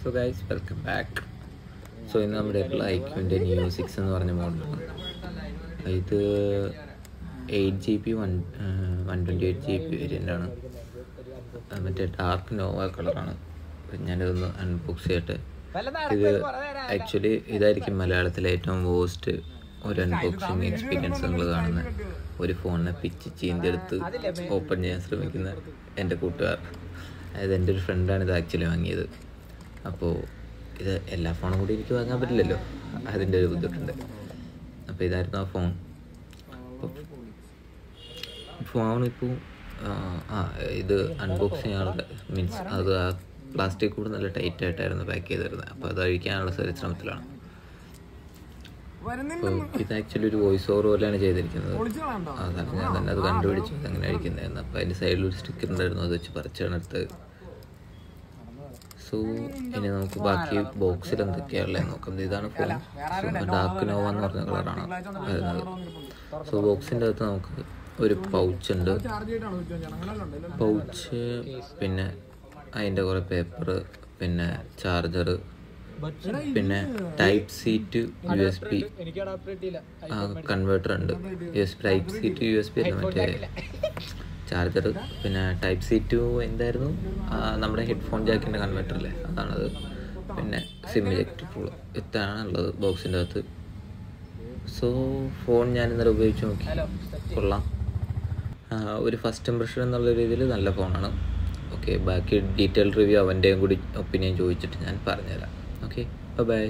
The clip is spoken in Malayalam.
So guys, welcome back. So ഇന്ന് നമ്മുടെ iQOOന്റെ Neo 6 എന്ന് പറഞ്ഞ മോഡലാണ്. ഇത് 8GB 128GB വേരിയൻ്റ് ആണ്. മറ്റേ ഡാർക്ക് നോവ കളറാണ്. ഞാനിതൊന്ന് അൺബോക്സ് ചെയ്യട്ടെ. ഇത് ആക്ച്വലി ഇതായിരിക്കും മലയാളത്തിലെ ഏറ്റവും വേസ്റ്റ് ഒരു അൺബോക്സിങ് എക്സ്പീരിയൻസ് നിങ്ങൾ കാണുന്നത്. ഒരു ഫോണിനെ പിച്ച് ചീന്തിയെടുത്ത് ഓപ്പൺ ചെയ്യാൻ ശ്രമിക്കുന്ന എൻ്റെ കൂട്ടുകാർ, അതായത് എൻ്റെ ഒരു ഫ്രണ്ടാണ് ഇത് ആക്ച്വലി വാങ്ങിയത്. അപ്പോൾ ഇത് എല്ലാ ഫോണും കൂടി എനിക്ക് വാങ്ങാൻ പറ്റില്ലല്ലോ, അതിൻ്റെ ഒരു ബുദ്ധിമുട്ടുണ്ട്. അപ്പോൾ ഇതായിരുന്നു ആ ഫോൺ. ഫോണിപ്പോൾ ഇത് അൺബോക്സ് ചെയ്യാനുള്ള മീൻസ് അത് ആ പ്ലാസ്റ്റിക് കൂടെ നല്ല ടൈറ്റായിട്ടായിരുന്നു പാക്ക് ചെയ്തിരുന്നത്. അപ്പോൾ അത് അഴിക്കാനുള്ള ശ്രമത്തിലാണ്. അപ്പോൾ ഇത് ആക്ച്വലി ഒരു വോയിസ് ഓവർ പോലെയാണ് ചെയ്തിരിക്കുന്നത്. അതാണ് ഞാൻ തന്നെ അത് കണ്ടുപിടിച്ചു അങ്ങനെ അഴിക്കുന്നതായിരുന്നു. അപ്പോൾ അതിൻ്റെ സൈഡിൽ ഒരു സ്റ്റിക്കർ ഉണ്ടായിരുന്നു, അത് വെച്ച് പറിച്ചാണ് എടുത്തത്. സോ ഇനി നമുക്ക് ബാക്കി ബോക്സിൽ എന്തൊക്കെയാണുള്ളത് നോക്കാം. ഇതാണ് ഫോൺ. ഡാർക്ക് നോവ എന്ന് പറഞ്ഞ കളറാണ് വരുന്നത്. സോ ബോക്സിൻ്റെ അകത്ത് നമുക്ക് ഒരു പൗച്ച് ഉണ്ട്. പൗച്ച്, പിന്നെ അതിൻ്റെ കുറേ പേപ്പർ, പിന്നെ ചാർജർ, പിന്നെ type C to USB converter ഉണ്ട്. ടൈപ്പ് സി ടു USB അല്ല, മറ്റേ ചാർജർ. പിന്നെ ടൈപ്പ് സി ടു എന്തായിരുന്നു, നമ്മുടെ ഹെഡ്ഫോൺ ജാക്കിൻ്റെ കൺവേർട്ടർ അല്ലേ, അതാണത്. പിന്നെ സിം ഇജക്റ്റ് ടൂൾ. ഇത്രയാണ് ഉള്ളത് ബോക്സിൻ്റെ അകത്ത്. സോ ഫോൺ ഞാൻ ഇന്നലെ ഉപയോഗിച്ച് നോക്കി, കൊള്ളാം. ഒരു ഫസ്റ്റ് ഇംപ്രഷൻ എന്നുള്ള രീതിയിൽ നല്ല ഫോണാണ്. ഓക്കെ, ബാക്കി ഡീറ്റെയിൽ റിവ്യൂ അവൻ്റെയും കൂടി ഒപ്പീനിയൻ ചോദിച്ചിട്ട് ഞാൻ പറഞ്ഞുതരാം. Okay, by.